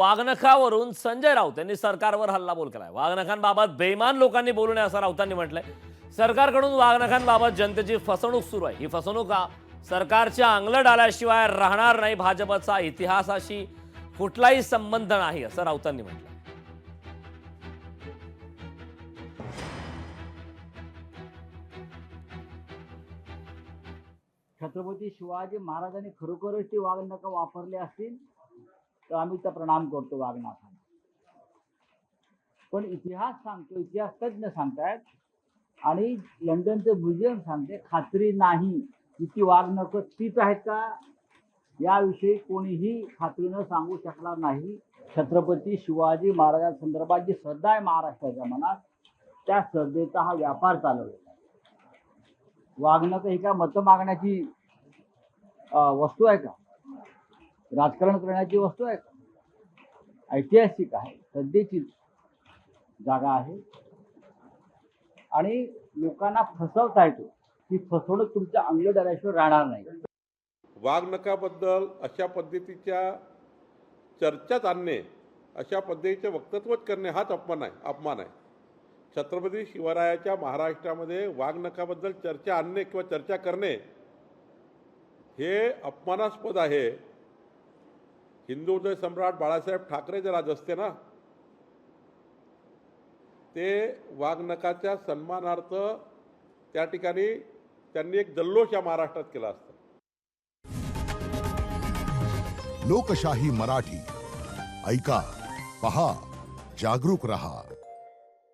वाघनखावरून संजय राऊत यांनी सरकारवर हल्लाबोल केलाय. वाघनखांबाबत बेईमान लोकांनी बोलू नये असं राऊतांनी म्हटलंय. सरकारकडून वाघनखांबाबत जनतेची फसवणूक सुरू आहे. ही फसवणूक सरकारच्या अंगलट आल्याशिवाय राहणार नाही. भाजपचा इतिहासाशी कुठलाही संबंध नाही असं राऊतांनी म्हटलं. छत्रपती शिवाजी महाराजांनी खरोखरच ती वाघनखं वापरली असतील तर आम्ही त्या प्रणाम करतो वाघनखांना. पण इतिहास सांगतो, इतिहास तज्ञ सांगतायत आणि लंडनचं म्युझियम सांगते खात्री नाही की ती वाघनखं तीच आहेत का, याविषयी कोणीही खात्रीनं सांगू शकणार नाही. छत्रपती शिवाजी महाराजांसंदर्भात जी श्रद्धा आहे महाराष्ट्राच्या मनात, त्या श्रद्धेचा हा व्यापार चालवला. वाघनखं ही काय मतं मागण्याची वस्तू आहे का, राजकारण करण्याची वस्तू आहे का? ऐतिहासिक आहे, श्रद्धेची जागा आहे आणि लोकांना फसवता येतो. ही फसवणूक तुमच्या अंगलट आल्याशिवाय राहणार नाही. वाघनखाबद्दल अशा पद्धतीच्या चर्चाच आणणे, अशा पद्धतीचे वक्तव्यच करणे हाच अपमान आहे. छत्रपती शिवरायाच्या महाराष्ट्रामध्ये वाघनखाबद्दल चर्चा आणणे किंवा चर्चा करणे हे अपमानास्पद आहे. हिंदुत्व सम्राट बाळासाहेब ठाकरे जे राज असते ना, ते वाघनखाच्या सन्मानार्थ त्या ठिकाणी त्यांनी एक जल्लोष या महाराष्ट्रात केला असता. लोकशाही मराठी ऐका, पहा, जागरूक रहा.